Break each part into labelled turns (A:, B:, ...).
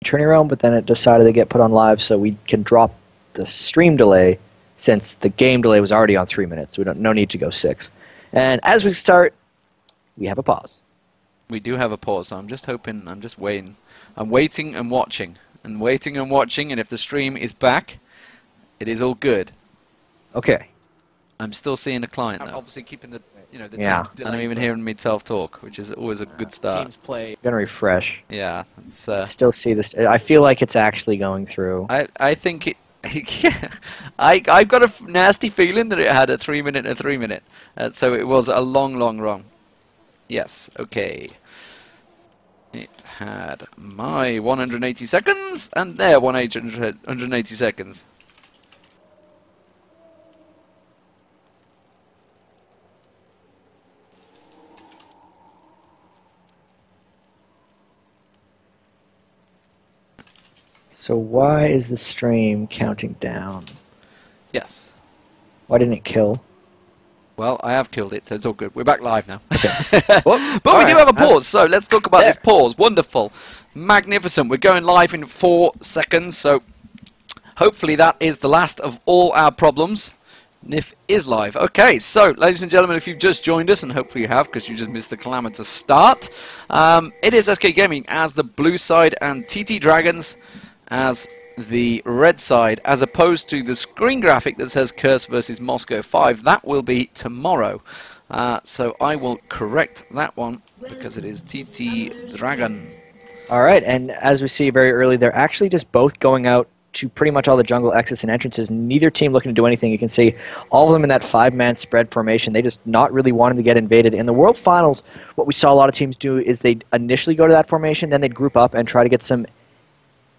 A: Trinity Realm, but then it decided to get put on live so we can drop the stream delay since the game delay was already on 3 minutes. We don't no need to go 6. And as we start, we have a pause.
B: We do have a pause, so I'm just hoping, I'm just waiting. I'm waiting and watching, and waiting and watching, and if the stream is back, it is all good.
A: Okay.
B: I'm still seeing a client, though. Obviously keeping the, you know, the
A: Yeah.
B: and I'm even hearing me self-talk, which is always a good start.
A: Teams play. Gonna refresh.
B: Yeah, it's,
A: Still see this. I feel like it's actually going through.
B: I think it... yeah, I've got a nasty feeling that it had a 3 minute and a 3 minute. So it was a long wrong. Yes, okay. It had my 180 seconds and their 180 seconds.
A: So why is the stream counting down?
B: Yes.
A: Why didn't it kill?
B: Well, I have killed it, so it's all good. We're back live now.
A: Okay.
B: But we do have a pause, so let's talk about this pause. Wonderful. Magnificent. We're going live in 4 seconds, so hopefully that is the last of all our problems. NIF is live. Okay, so, ladies and gentlemen, if you've just joined us, and hopefully you have, because you just missed the calamitous start, it is SK Gaming as the blue side and TT Dragons as the red side, as opposed to the screen graphic that says Curse versus Moscow 5. That will be tomorrow. So I will correct that one because it is TT Dragon.
A: Alright, and as we see very early, they're actually just both going out to pretty much all the jungle exits and entrances. Neither team looking to do anything. You can see all of them in that 5-man spread formation. They just not really wanting to get invaded. In the World Finals, what we saw a lot of teams do is they'd initially go to that formation, then they'd group up and try to get some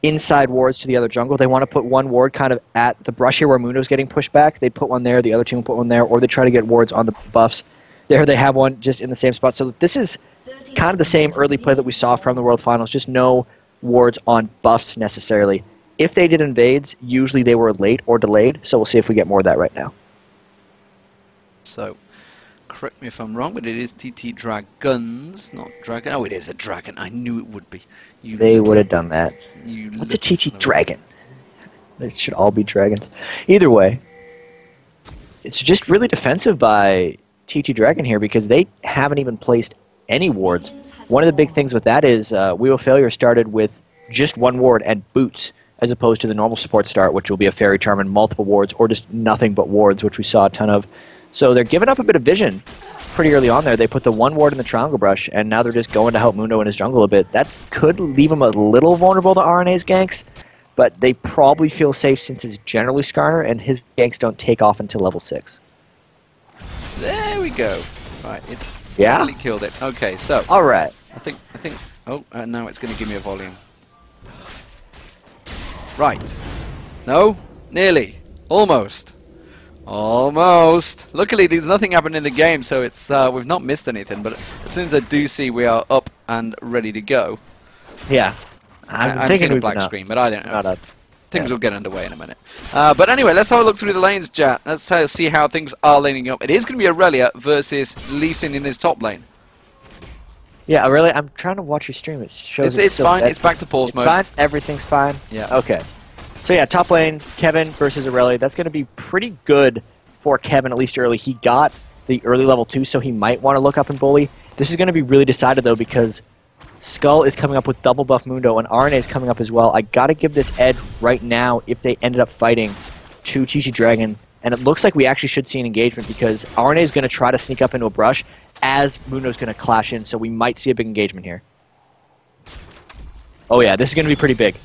A: inside wards to the other jungle. They want to put one ward kind of at the brush here where Mundo's getting pushed back. They'd put one there, the other team will put one there, or they try to get wards on the buffs. There they have one just in the same spot. So this is kind of the same early play that we saw from the World Finals, just no wards on buffs necessarily. If they did invades, usually they were late or delayed, so we'll see if we get more of that right now.
B: So, correct me if I'm wrong, but it is TT Dragons, not Dragon. Oh, it is a dragon. I knew it would be.
A: They would have done that. What's a TT
B: slow.
A: Dragon? They should all be dragons. Either way, it's just really defensive by TT Dragon here because they haven't even placed any wards. One of the big things with that is Wheel of Failure started with just one ward and boots, as opposed to the normal support start, which will be a Fairy Charm and multiple wards, or just nothing but wards, which we saw a ton of. So they're giving up a bit of vision pretty early on there. They put the one ward in the triangle brush, and now they're just going to help Mundo in his jungle a bit. That could leave him a little vulnerable to RNA's ganks, but they probably feel safe since it's generally Skarner, and his ganks don't take off until level 6.
B: There we go. Right, it's
A: Yeah?
B: really killed it. Okay, so
A: Alright.
B: I think. Oh, now it's going to give me a volume. Right. No, nearly, almost. Almost. Luckily, there's nothing happened in the game, so it's we've not missed anything. But as soon as I do see we are up and ready to go,
A: Yeah.
B: I'm seeing a black screen, but I don't know. Things will get underway in a minute. But anyway, let's have a look through the lanes, chat. Let's see how things are laning up. It is going to be Aurelia versus Lee Sin in his top lane.
A: Yeah, really, I'm trying to watch your stream. It shows
B: It's fine. It's back to pause mode.
A: Fine. Everything's fine.
B: Yeah.
A: Okay. So yeah, top lane, Kevin versus Aurelia. That's going to be pretty good for Kevin, at least early. He got the early level 2, so he might want to look up and bully. This is going to be really decided, though, because Skull is coming up with double buff Mundo, and RNA is coming up as well. I got to give this edge right now if they ended up fighting to TT Dragon. And it looks like we actually should see an engagement because RNA is going to try to sneak up into a brush as Mundo's going to clash in, so we might see a big engagement here. Oh yeah, this is going to be pretty big.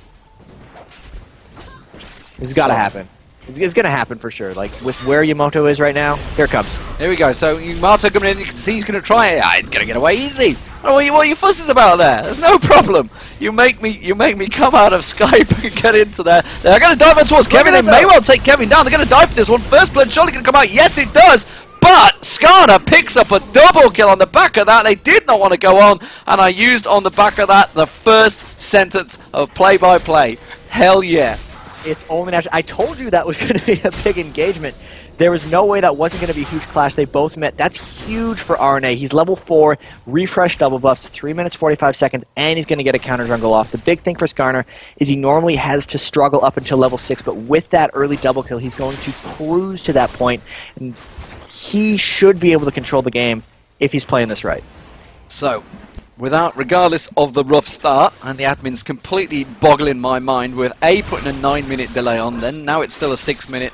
A: This has got to happen. It's going to happen for sure. Like, with where Yamato is right now, here it comes.
B: Here we go. So, Yamato coming in, you can see he's going to try it. He's going to get away easily. Oh, what are you fusses about there? There's no problem. You make me come out of Skype and get into there. They're going to dive on towards Kevin. They may well take Kevin down. They're going to dive for this one. First blood surely going to come out. Yes, it does. But Skarner picks up a double kill on the back of that. They did not want to go on. And I used on the back of that the first sentence of play-by-play. Hell yeah.
A: It's only natural. I told you that was going to be a big engagement. There was no way that wasn't going to be a huge clash. They both met. That's huge for RNA. He's level 4, refresh double buffs, 3 minutes 45 seconds, and he's going to get a counter jungle off. The big thing for Skarner is he normally has to struggle up until level 6, but with that early double kill, he's going to cruise to that point, and he should be able to control the game if he's playing this right.
B: So, regardless of the rough start, and the admin's completely boggling my mind with putting a 9-minute delay on, then now it's still a 6-minute.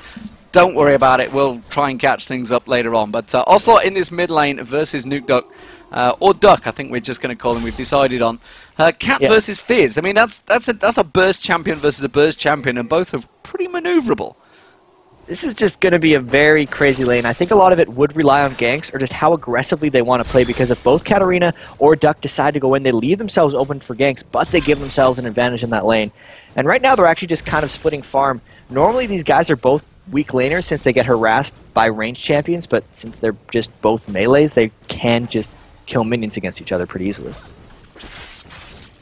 B: Don't worry about it, we'll try and catch things up later on. But Ocelot in this mid lane versus Nuke Duck, or Duck, I think we're just going to call him, we've decided on. Cat versus Fizz, I mean, that's a burst champion versus a burst champion, and both are pretty maneuverable.
A: This is just going to be a very crazy lane. I think a lot of it would rely on ganks or just how aggressively they want to play, because if both Katarina or Duck decide to go in, they leave themselves open for ganks, but they give themselves an advantage in that lane. And right now they're actually just kind of splitting farm. Normally these guys are both weak laners since they get harassed by ranged champions, but since they're just both melees, they can just kill minions against each other pretty easily.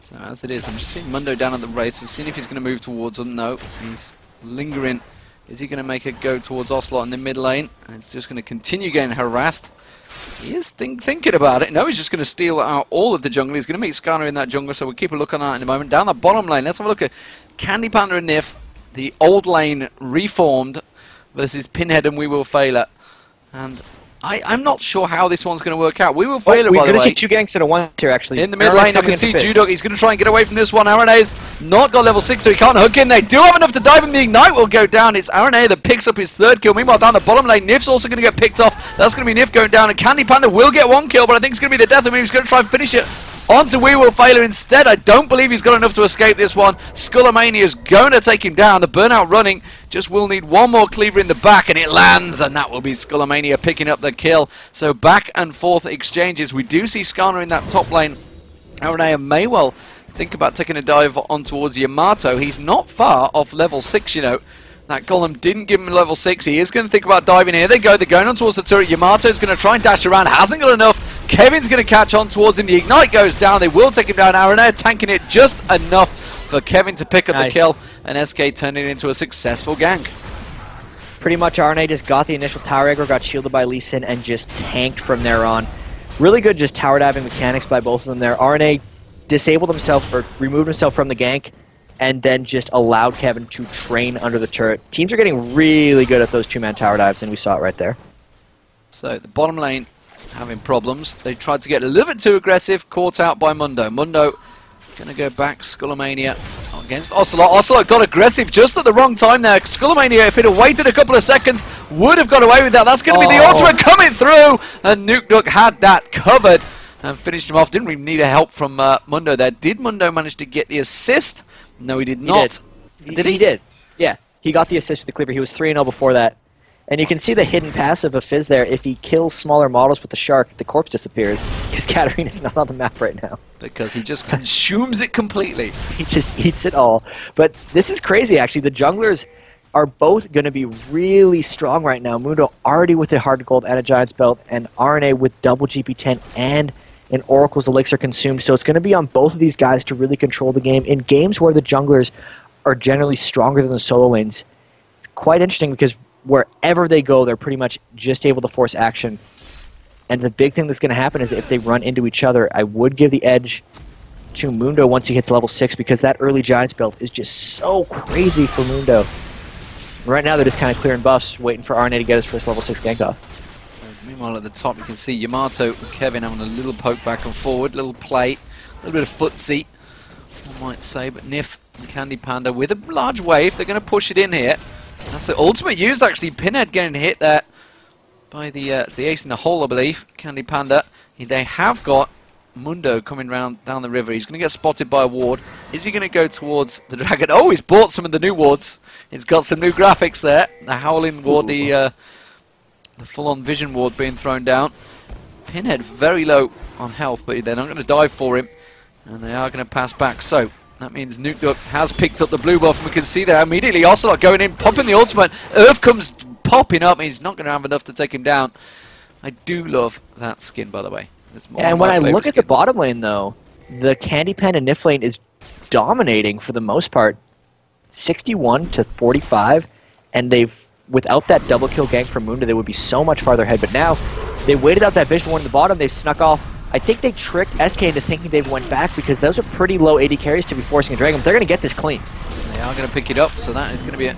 B: So as it is, I'm just seeing Mundo down at the race, so seeing if he's going to move towards them. No, he's lingering. Is he going to make a go towards Ocelot in the mid lane? And it's just going to continue getting harassed. He is thinking about it. No, he's just going to steal out all of the jungle. He's going to meet Skarner in that jungle, so we'll keep a look on that in a moment. Down the bottom lane, let's have a look at Candy Panda and Nif, the old lane reformed, versus Pinhead and We Will Fail It. And I'm not sure how this one's going to work out. We Will Fail It, by the way.
A: We're going to see 2 ganks in a 1 tier, actually.
B: In the mid lane, you can see Judog. He's going to try and get away from this one. RNA's not got level 6, so he can't hook in. They do have enough to dive, and the Ignite will go down. It's RNA that picks up his 3rd kill. Meanwhile, down the bottom lane, Nif's also going to get picked off. That's going to be Nif going down, and Candy Panda will get 1 kill, but I think it's going to be the death of him. He's going to try and finish it onto We Will Fail It instead. I don't believe he's got enough to escape this one. Skullomania is going to take him down. The burnout running just will need 1 more cleaver in the back, and it lands, and that will be Skullomania picking up the kill. So back and forth exchanges. We do see Skarner in that top lane. Aranea may well think about taking a dive on towards Yamato. He's not far off level 6, you know. That golem didn't give him level 6. He is going to think about diving here. They go. They're going on towards the turret. Yamato's going to try and dash around. Hasn't got enough. Kevin's going to catch on towards him. The Ignite goes down. They will take him down. Aranea tanking it just enough for Kevin to pick up the kill. And SK turning it into a successful gank.
A: Pretty much RNA just got the initial tower aggro, got shielded by Lee Sin, and just tanked from there on. Really good just tower diving mechanics by both of them there. RNA disabled himself, or removed himself from the gank, and then just allowed Kevin to train under the turret. Teams are getting really good at those 2-man tower dives, and we saw it right there.
B: So the bottom lane having problems. They tried to get a little bit too aggressive, caught out by Mundo. Mundo going to go back. Skullomania against Ocelot. Ocelot got aggressive just at the wrong time there. Skullomania, if it had waited a couple of seconds, would have got away with that. That's going to be the ultimate coming through, and Nuke Duck had that covered and finished him off. Didn't really need a help from Mundo there. Did Mundo manage to get the assist? No, he did not.
A: Did he? He did. Yeah, he got the assist with the cleaver. He was 3-0 before that. And you can see the hidden passive of Fizz there. If he kills smaller models with the shark, the corpse disappears, because Katarina's not on the map right now.
B: Because he just consumes it completely.
A: He just eats it all. But this is crazy, actually. The junglers are both going to be really strong right now. Mundo already with a hard gold and a Giant's belt, and RNA with double GP10 and an Oracle's Elixir consumed. So it's going to be on both of these guys to really control the game. In games where the junglers are generally stronger than the solo lanes, it's quite interesting because wherever they go, they're pretty much just able to force action. And the big thing that's going to happen is if they run into each other, I would give the edge to Mundo once he hits level 6, because that early Giant's belt is just so crazy for Mundo. Right now they're just kind of clearing buffs, waiting for RNA to get his first level 6 gank off.
B: Meanwhile at the top you can see Yamato and Kevin having a little poke back and forward, little play, a little bit of footsie, I might say, but Nif and Candy Panda with a large wave, they're going to push it in here. That's the ultimate used, actually. Pinhead getting hit there by the ace in the hole, I believe. Candy Panda. They have got Mundo coming round down the river. He's going to get spotted by a ward. Is he going to go towards the dragon? Oh, he's bought some of the new wards. He's got some new graphics there. The Howling ward, the full-on vision ward being thrown down. Pinhead very low on health, but they're not going to dive for him. And they are going to pass back. So that means Nuke Duck has picked up the blue buff, and we can see there immediately Ocelot going in, popping the ultimate. Earth comes popping up, and he's not going to have enough to take him down. I do love that skin, by the way. It's more
A: and when I look at the bottom lane, though, the Candy Panda Nif lane is dominating for the most part, 61 to 45, and they've without that double kill gank from Munda, they would be so much farther ahead. But now, they waited out that Vision Ward in the bottom, they snuck off. I think they tricked SK into thinking they went back because those are pretty low AD carries to be forcing a Dragon. They're going to get this clean.
B: They are going to pick it up, so that is going to be a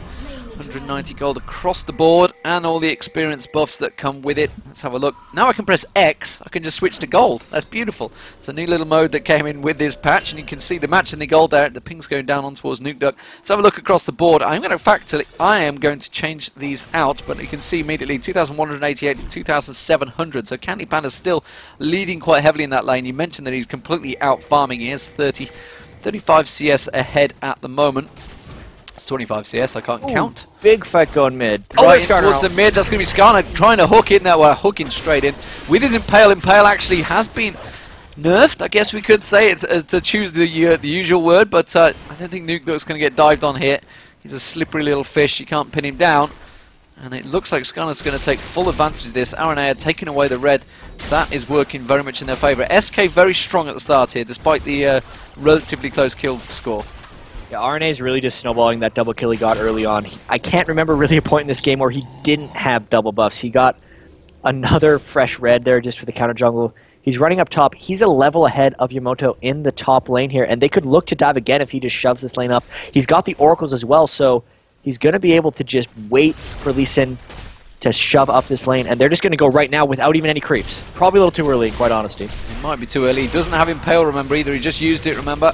B: 190 gold across the board, and all the experience buffs that come with it. Let's have a look. Now I can press X, I can just switch to gold. That's beautiful. It's a new little mode that came in with this patch, and you can see the match in the gold there. The ping's going down on towards Nuke Duck. Let's have a look across the board. I am going to change these out, but you can see immediately 2,188 to 2,700. So Candy Panda's still leading quite heavily in that lane. You mentioned that he's completely out farming. He is 35 CS ahead at the moment. It's 25 CS, I can't count.
A: Big fight going mid.
B: Right towards the mid, that's going to be Skarner trying to hook in that way, hooking straight in. With his Impale, Impale actually has been nerfed, I guess we could say, it's to choose the usual word, but I don't think Nuke Duck's going to get dived on here. He's a slippery little fish, you can't pin him down. And it looks like Skarner's going to take full advantage of this. Aranea taking away the red. That is working very much in their favour. SK very strong at the start here, despite the relatively close kill score.
A: Yeah, RNA is really just snowballing that double kill he got early on. I can't remember really a point in this game where he didn't have double buffs. He got another fresh red there just for the counter jungle. He's running up top. He's a level ahead of Yamoto in the top lane here, and they could look to dive again if he just shoves this lane up. He's got the oracles as well, so he's going to be able to just wait for Lee Sin to shove up this lane, and they're just going to go right now without even any creeps. Probably a little too early, in quite honesty.
B: It might be too early. He doesn't have Impale, remember, either. He just used it, remember?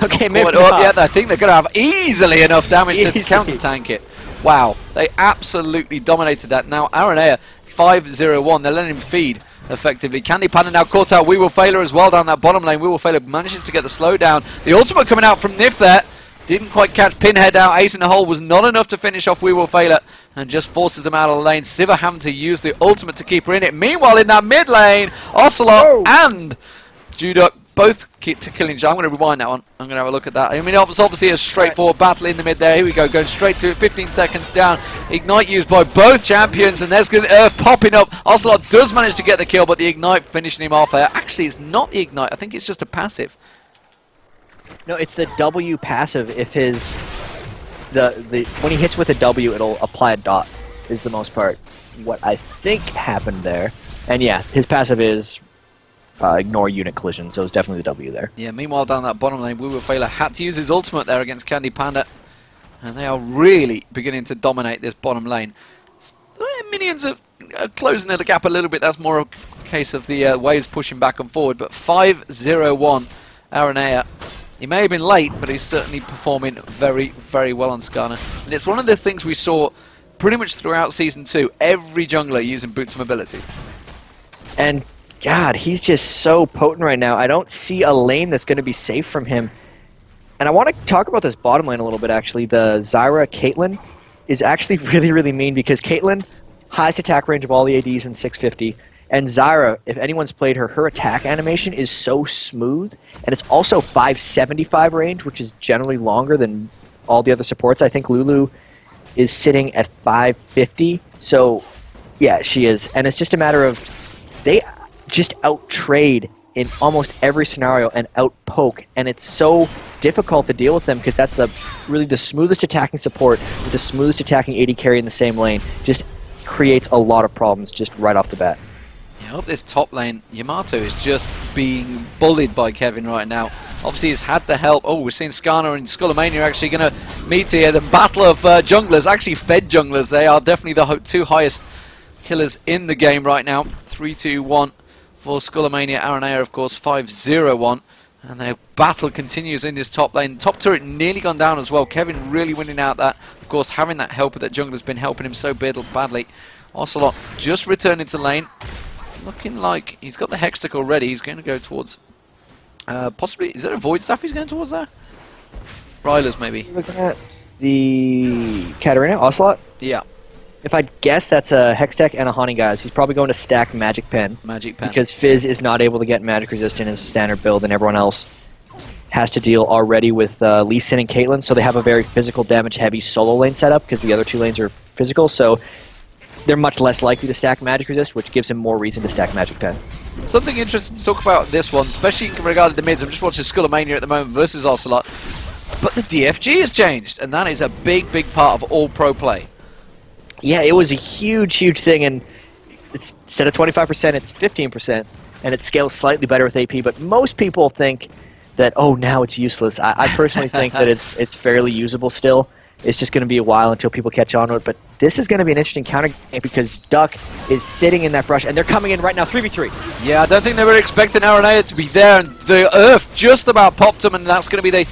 A: Okay, maybe
B: not. Yet. I think they're going to have easily enough damage to counter-tank it. Wow, they absolutely dominated that. Now, Aranea, 5-0-1. They're letting him feed, effectively. Candy Panda now caught out We Will Failure as well down that bottom lane. We Will Failure manages to get the slowdown. The ultimate coming out from Nif there. Didn't quite catch Pinhead out. Ace in the hole was not enough to finish off We Will Failure and just forces them out of the lane. Sivir having to use the ultimate to keep her in it. Meanwhile, in that mid lane, Ocelot and Juduk both keep to killing each other. I'm going to rewind that one. I'm going to have a look at that. I mean, it's obviously a straightforward battle in the mid there. Here we go, going straight to it. 15 seconds down. Ignite used by both champions, and there's Earth popping up. Ocelot does manage to get the kill, but the Ignite finishing him off there. Actually, it's not the Ignite. I think it's just a passive.
A: No, it's the W passive. If his when he hits with a W, it'll apply a dot. Is the most part what I think happened there. And yeah, his passive is ignore unit collision, so it's definitely the W there.
B: Yeah. Meanwhile, down that bottom lane, We Will Failure had to use his ultimate there against Candy Panda, and they are really beginning to dominate this bottom lane. Minions are closing the gap a little bit. That's more a case of the waves pushing back and forward. But 5-0-1, Aranea. He may have been late, but he's certainly performing very, very well on Skarner. And it's one of the things we saw pretty much throughout Season 2. Every jungler using Boots Mobility.
A: And, God, he's just so potent right now. I don't see a lane that's going to be safe from him. And I want to talk about this bottom lane a little bit, actually. The Zyra Caitlyn is actually really, really mean because Caitlyn, highest attack range of all the ADs in 650. And Zyra, if anyone's played her, her attack animation is so smooth, and it's also 575 range, which is generally longer than all the other supports. I think Lulu is sitting at 550, so yeah, she is. And it's just a matter of, they just out-trade in almost every scenario and out-poke, and it's so difficult to deal with them because that's really the smoothest attacking support with the smoothest attacking AD carry in the same lane. Just creates a lot of problems just right off the bat.
B: Up this top lane, Yamato is just being bullied by Kevin right now. Obviously, he's had the help. Oh, we're seeing Skarner and Skullomania actually going to meet here. The battle of junglers, actually fed junglers. They are definitely the two highest killers in the game right now. 3-2-1 for Skullomania. Aranea, of course, 5-0-1. And their battle continues in this top lane. Top turret nearly gone down as well. Kevin really winning out that. Of course, having that helper that jungler's been helping him so badly. Ocelot just returning to lane. Looking like he's got the Hextech already. He's going to go towards... possibly... Is that a Void Staff he's going towards there? Rylers, maybe.
A: Looking at the Katarina, Ocelot?
B: Yeah.
A: If I guess, that's a Hextech and a Haunting, guys. He's probably going to stack Magic Pen.
B: Magic Pen.
A: Because Fizz is not able to get Magic Resist in his standard build, and everyone else has to deal already with Lee Sin and Caitlyn, so they have a very physical damage-heavy solo lane setup, because the other two lanes are physical, so they're much less likely to stack Magic Resist, which gives him more reason to stack Magic Pen.
B: Something interesting to talk about this one, especially in regard to the mids. I'm just watching Skullomania at the moment versus Ocelot. But the DFG has changed, and that is a big, big part of all pro play.
A: Yeah, it was a huge, huge thing, and it's instead of 25%, it's 15%, and it scales slightly better with AP. But most people think that, oh, now it's useless. I personally think that it's fairly usable still. It's just going to be a while until people catch on to it. But this is going to be an interesting counter game because Duck is sitting in that brush, and they're coming in right now, 3v3.
B: Yeah, I don't think they were expecting RNA to be there, and the Earth just about popped them, and that's going to be the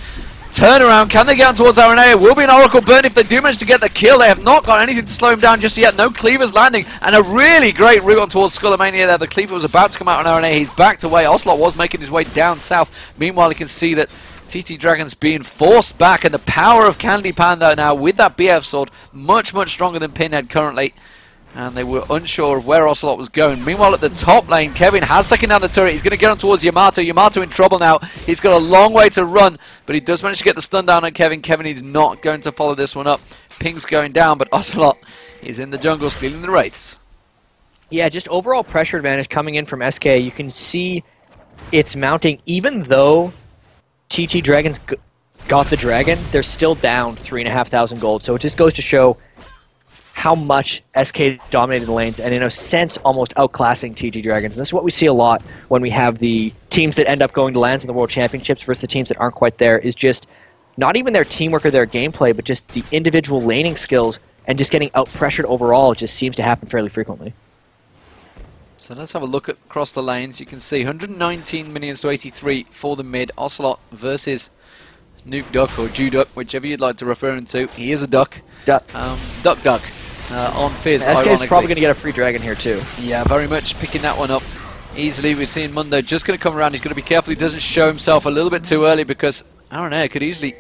B: turnaround. Can they get on towards RNA? It will be an Oracle burn if they do manage to get the kill. They have not got anything to slow him down just yet. No cleavers landing, and a really great route on towards Skullomania there. The cleaver was about to come out on RNA. He's backed away. Ocelot was making his way down south. Meanwhile, you can see that TT Dragon's being forced back, and the power of Candy Panda now with that BF sword, much, much stronger than Pinhead currently. And they were unsure of where Ocelot was going. Meanwhile, at the top lane, Kevin has taken down the turret. He's going to get on towards Yamato. Yamato in trouble now. He's got a long way to run, but he does manage to get the stun down on Kevin. Kevin is not going to follow this one up. Ping's going down, but Ocelot is in the jungle stealing the wraiths.
A: Yeah, just overall pressure advantage coming in from SK. You can see it's mounting. Even though TT Dragons got the dragon, they're still down 3,500 gold. So it just goes to show how much SK dominated the lanes, and in a sense almost outclassing TT Dragons. And this is what we see a lot when we have the teams that end up going to lands in the World Championships versus the teams that aren't quite there, is just not even their teamwork or their gameplay, but just the individual laning skills and just getting out-pressured overall. It just seems to happen fairly frequently.
B: So let's have a look across the lanes. You can see 119 minions to 83 for the mid. Ocelot versus Nuke Duck or Juduck, whichever you'd like to refer him to. He is a duck.
A: Duck.
B: Duck. On Fizz,
A: SK is probably going to get a free dragon here too.
B: Yeah, very much picking that one up easily. We're seeing Mundo just going to come around. He's going to be careful he doesn't show himself a little bit too early, because I don't know, it could easily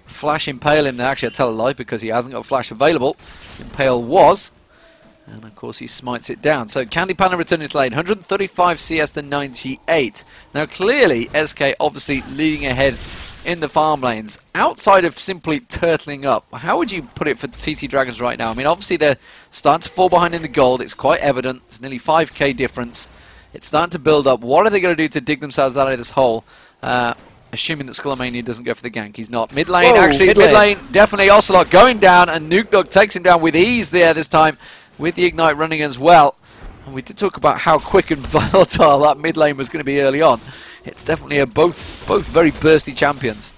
B: flash impale him. Actually, I tell a lie, because he hasn't got flash available. Impale was, and of course he smites it down. So Candy Panda returning his lane, 135 CS to 98. Now clearly SK obviously leading ahead in the farm lanes. Outside of simply turtling up, how would you put it for TT Dragons right now? I mean, obviously they're starting to fall behind in the gold. It's quite evident. It's nearly 5k difference. It's starting to build up. What are they going to do to dig themselves out of this hole? Assuming that Skullomania doesn't go for the gank. He's not. Mid lane, actually, mid lane, definitely Ocelot going down, and Nuke Dog takes him down with ease there this time, with the Ignite running as well. And we did talk about how quick and volatile that mid lane was going to be early on. It's definitely a both very bursty champions.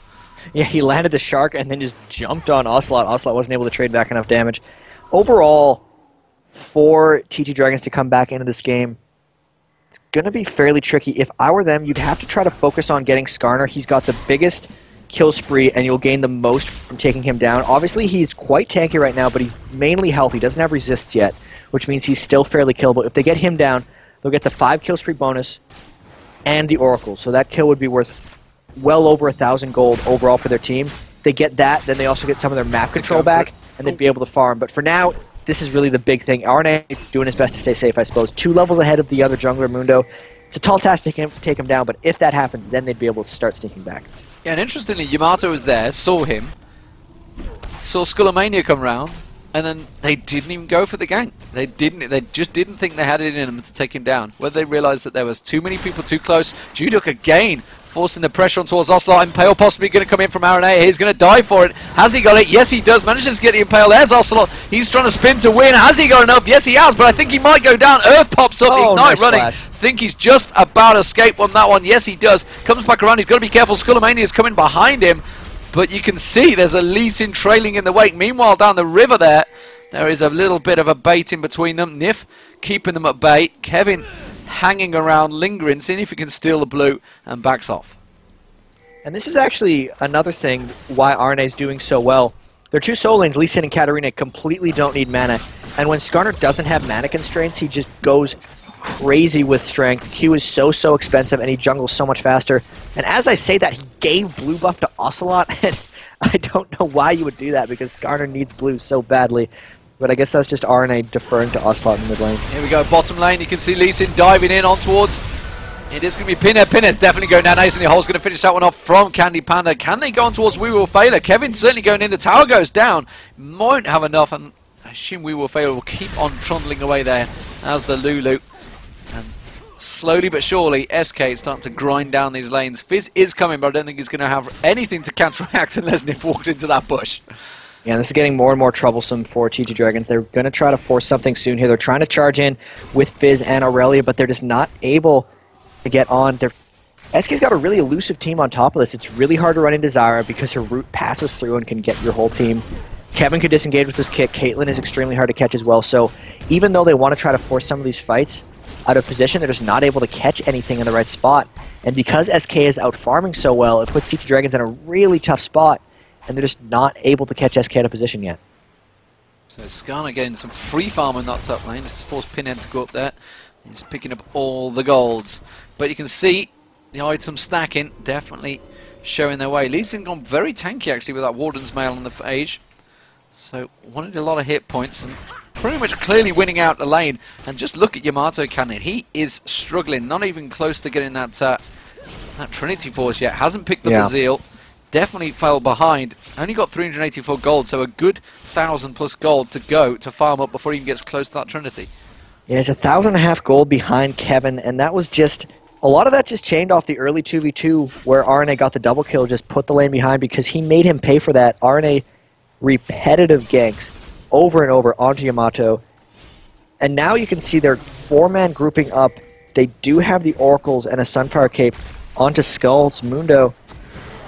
B: Yeah,
A: he landed the shark and then just jumped on Ocelot. Ocelot wasn't able to trade back enough damage. Overall, for TT Dragons to come back into this game, it's going to be fairly tricky. If I were them, you'd have to try to focus on getting Skarner. He's got the biggest kill spree, and you'll gain the most from taking him down. Obviously, he's quite tanky right now, but he's mainly health. He doesn't have resists yet, which means he's still fairly killable. If they get him down, they'll get the 5 kill spree bonus and the Oracle. So that kill would be worth well over 1,000 gold overall for their team. They get that, then they also get some of their map control back, and they'd be able to farm. But for now, this is really the big thing. RNA doing his best to stay safe, I suppose. 2 levels ahead of the other jungler, Mundo. It's a tall task to take him down, but if that happens, then they'd be able to start sneaking back.
B: Yeah, and interestingly, Yamato was there, saw him, saw Skullomania come round, and then they didn't even go for the gank. They just didn't think they had it in them to take him down. Whether they realized that there was too many people too close. Juduck again forcing the pressure on towards Ocelot. Impale possibly going to come in from RNA. He's going to die for it. Has he got it? Yes, he does. Manages to get the Impale. There's Ocelot. He's trying to spin to win. Has he got enough? Yes, he has, but I think he might go down. Earth pops up. Ignite
A: nice
B: running.
A: flash.
B: Think he's just about to escape on that one. Yes, he does. Comes back around. He's got to be careful. Skullomania is coming behind him, but you can see there's a Lee Sin trailing in the wake. Meanwhile, down the river there is a little bit of a bait in between them. Nif keeping them at bay. Kevin hanging around, lingering, seeing if he can steal the blue, and backs off.
A: And this is actually another thing why RNA is doing so well. Their 2 soul lanes, Lee Sin and Katarina, completely don't need mana. And when Skarner doesn't have mana constraints, he just goes crazy with strength. Q is so expensive, and he jungles so much faster. And as I say that, he gave blue buff to Ocelot, and I don't know why you would do that, because Skarner needs blue so badly. But I guess that's just RNA deferring to Ocelot in the mid lane.
B: Here we go, bottom lane. You can see Lee Sin diving in on towards. It is going to be Pinhead. Pinhead's definitely going down nicely. Hole's going to finish that one off from Candy Panda. Can they go on towards We Will Failure? Kevin's certainly going in. The tower goes down. Won't have enough, and I assume We Will Failure will keep on trundling away there as the Lulu. And slowly but surely, SK is starting to grind down these lanes. Fizz is coming, but I don't think he's going to have anything to counteract unless Nif walks into that bush.
A: Yeah, this is getting more and more troublesome for TT Dragons. They're going to try to force something soon here. They're trying to charge in with Fizz and Aurelia, but they're just not able to get on. SK's got a really elusive team on top of this. It's really hard to run into Zyra because her root passes through and can get your whole team. Kevin could disengage with this kick. Caitlyn is extremely hard to catch as well. So even though they want to try to force some of these fights out of position, they're just not able to catch anything in the right spot. And because SK is out farming so well, it puts TT Dragons in a really tough spot, and they're just not able to catch SK out of position yet.
B: So Skarner getting some free farm in that top lane. Just forced Pinhead to go up there. He's picking up all the golds. But you can see the items stacking, definitely showing their way. Lee Sin gone very tanky actually with that Warden's Mail on the Phage. So wanted a lot of hit points and pretty much clearly winning out the lane. And just look at Yamato Cannon. He is struggling, not even close to getting that Trinity Force yet. Hasn't picked up the Zeal. Definitely fell behind. Only got 384 gold, so a good 1,000 plus gold to go to farm up before he even gets close to that Trinity.
A: Yeah, it's 1,500 gold behind Kevin, and that was just... A lot of that just chained off the early 2v2 where RNA got the double kill, just put the lane behind because he made him pay for that. RNA repetitive ganks over and over onto Yamato. And now you can see their 4-man grouping up. They do have the Oracles and a Sunfire Cape onto Skulls. Mundo,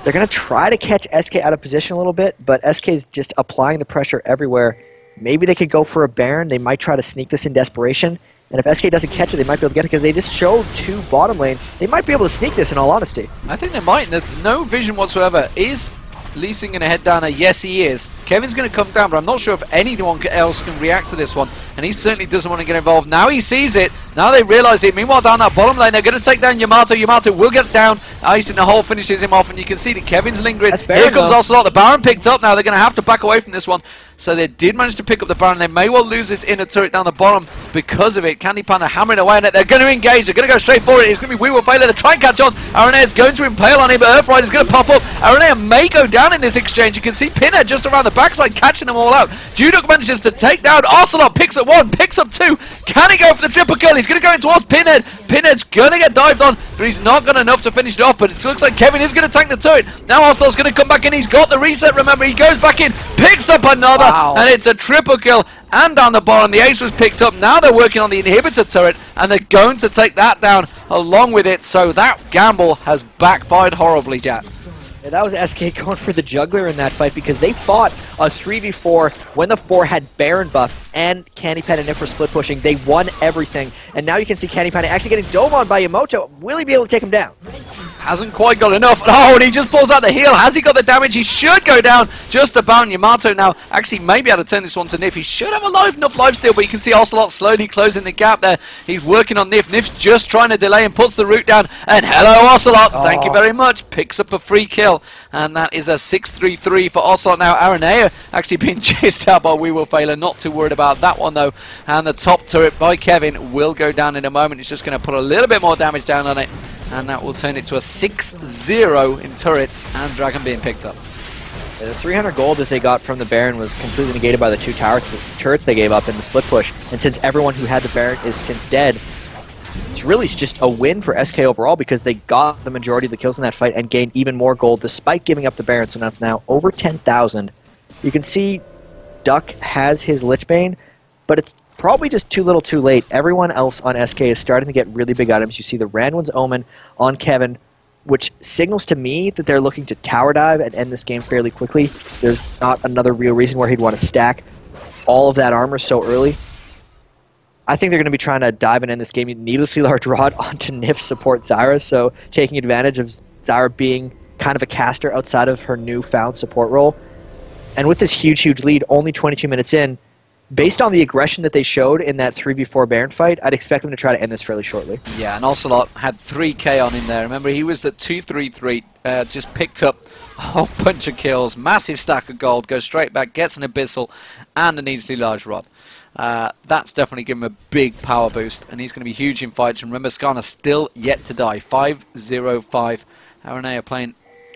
A: they're going to try to catch SK out of position a little bit, but SK is just applying the pressure everywhere. Maybe they could go for a Baron. They might try to sneak this in desperation. And if SK doesn't catch it, they might be able to get it because they just showed 2 bottom lanes. They might be able to sneak this in all honesty.
B: I think they might. There's no vision whatsoever. Is Lee Sin going to head down there? Yes, he is. Kevin's going to come down, but I'm not sure if anyone else can react to this one. And he certainly doesn't want to get involved. Now he sees it. Now they realise it. Meanwhile, down that bottom lane, they're going to take down Yamato. Yamato will get down. Ice in the hole finishes him off, and you can see that Kevin's lingering. Here comes Ocelot. The Baron picked up now. They're going to have to back away from this one. So they did manage to pick up the Baron. They may well lose this inner turret down the bottom because of it. Candy Panda hammering away on it. They're going to engage. They're going to go straight for it. It's going to be We Will Fail. They try and catch on. Aranea is going to impale on him, but Earthrider is going to pop up. Aranea may go down in this exchange. You can see Pinhead just around the backside catching them all out. Judok manages to take down Ocelot. Picks up 1, picks up 2. Can he go for the triple kill? He's going to go in towards Pinhead. Pinhead's going to get dived on, but he's not got enough to finish it off. But it looks like Kevin is going to tank the turret. Now Ocelot's going to come back in. He's got the reset. Remember, he goes back in, picks up another, and it's a triple kill. And down the bottom, the ace was picked up. Now they're working on the inhibitor turret, and they're going to take that down along with it. So that gamble has backfired horribly, Jack.
A: Yeah, that was SK going for the juggler in that fight because they fought a 3v4 when the 4 had Baron buff and Candy Pen and Niffer split pushing. They won everything. And now you can see Candy Pen actually getting dove on by Yamato. Will he be able to take him down?
B: Hasn't quite got enough. Oh, and he just pulls out the heal. Has he got the damage? He should go down just about. Yamato now actually may be able to turn this one to Nif. He should have enough life steal, but you can see Ocelot slowly closing the gap there. He's working on Nif. Nif's just trying to delay and puts the root down. And hello, Ocelot. Thank you very much. Picks up a free kill. And that is a 6-3-3 for Ocelot now. Aranea actually being chased out by We Will Fail. Not too worried about that one, though. And the top turret by Kevin will go down in a moment. He's just going to put a little bit more damage down on it. And that will turn it to a 6-0 in turrets and Dragon being picked up.
A: The 300 gold that they got from the Baron was completely negated by the 2 turrets they gave up in the split push. And since everyone who had the Baron is since dead, it's really just a win for SK overall because they got the majority of the kills in that fight and gained even more gold despite giving up the Baron. So now it's now over 10,000. You can see Duck has his Lichbane, but it's probably just too little too late. Everyone else on SK is starting to get really big items. You see the Randwin's Omen on Kevin, which signals to me that they're looking to tower dive and end this game fairly quickly. There's not another real reason where he'd want to stack all of that armor so early. I think they're going to be trying to dive and end this game. Needlessly large rod onto Nif support Zyra, so taking advantage of Zyra being kind of a caster outside of her newfound support role. And with this huge lead, only 22 minutes in, based on the aggression that they showed in that 3v4 Baron fight, I'd expect them to try to end this fairly shortly.
B: Yeah, and Ocelot had 3k on him there. Remember, he was at 2-3-3, just picked up a whole bunch of kills, massive stack of gold, goes straight back, gets an Abyssal, and a needlessly large rod. That's definitely given him a big power boost, and he's going to be huge in fights. And remember, Skarner still yet to die. 5-0-5. Aranea playing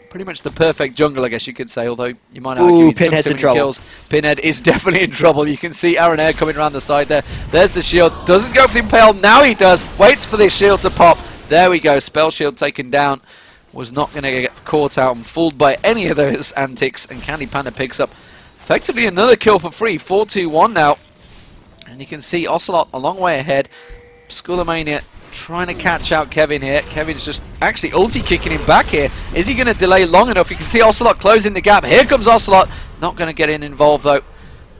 B: pretty much the perfect jungle, I guess you could say, although you might argue he's
A: Pinhead's
B: took too many kills. Pinhead is definitely in trouble. You can see Aranea coming around the side there. There's the shield. Doesn't go for the impale. Now he does. Waits for this shield to pop. There we go. Spell shield taken down. Was not going to get caught out and fooled by any of those antics. And Candy Panda picks up effectively another kill for free. 4-2-1 now. And you can see Ocelot a long way ahead. Skullomania trying to catch out Kevin here. Kevin's just actually ulti kicking him back here. Is he going to delay long enough? You can see Ocelot closing the gap. Here comes Ocelot. Not going to get involved though.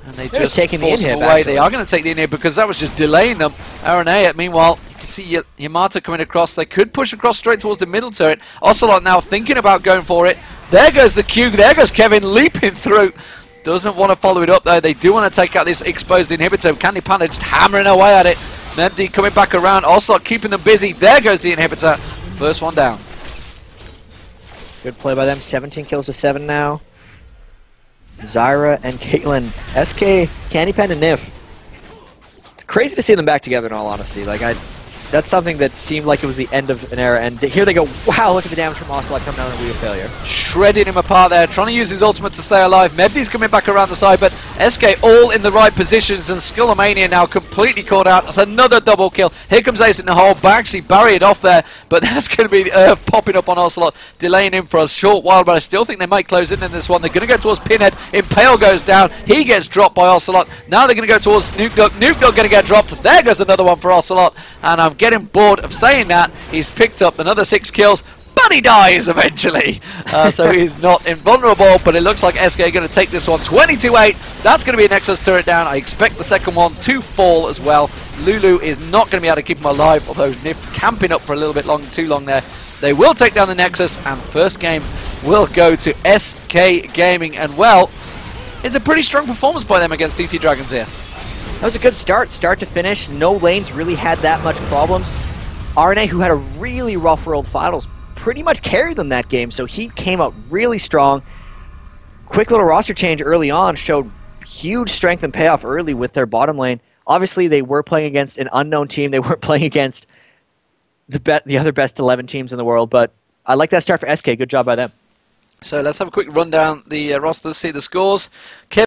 B: And they just
A: taking
B: force him away. They are going to take the in here because that was just delaying them. Aranea, meanwhile, you can see Yamato coming across. They could push across straight towards the middle turret. Ocelot now thinking about going for it. There goes the Q. There goes Kevin leaping through. Doesn't want to follow it up though. They do want to take out this exposed inhibitor. Candy Panda just hammering away at it. Memdi coming back around. Ocelot keeping them busy. There goes the inhibitor. First one down.
A: Good play by them. 17 kills to 7 now. Zyra and Caitlyn. SK, Candy Panda, Nif. It's crazy to see them back together in all honesty. Like, that's something that seemed like it was the end of an era, and here they go. Wow, look at the damage from Ocelot coming down on Wheel Failure. Shredding
B: him apart there, trying to use his ultimate to stay alive. Mebdi's coming back around the side, but SK all in the right positions, and Skullomania now completely caught out. That's another double kill. Here comes Ace in the hole, actually barried off there, but that's going to be the Earth popping up on Ocelot, delaying him for a short while, but I still think they might close in this one. They're going to go towards Pinhead. Impale goes down. He gets dropped by Ocelot. Now they're going to go towards Nuke Dog. Nuke Dog going to get dropped. There goes another one for Ocelot, and I'm getting bored of saying that. He's picked up another 6 kills, but he dies eventually. So he's not invulnerable, but it looks like SK are going to take this one 22-8. That's going to be a Nexus turret down. I expect the second one to fall as well. Lulu is not going to be able to keep him alive, although Nif camping up for a little bit too long there. They will take down the Nexus, and first game will go to SK Gaming. And well, it's a pretty strong performance by them against CT Dragons here.
A: That was a good start to finish. No lanes really had that much problems. RNA, who had a really rough World Finals, pretty much carried them that game, so he came out really strong. Quick little roster change early on showed huge strength and payoff early with their bottom lane. Obviously, they were playing against an unknown team. They weren't playing against the other best 11 teams in the world, but I like that start for SK. Good job by them.
B: So let's have a quick run down the rosters, see the scores.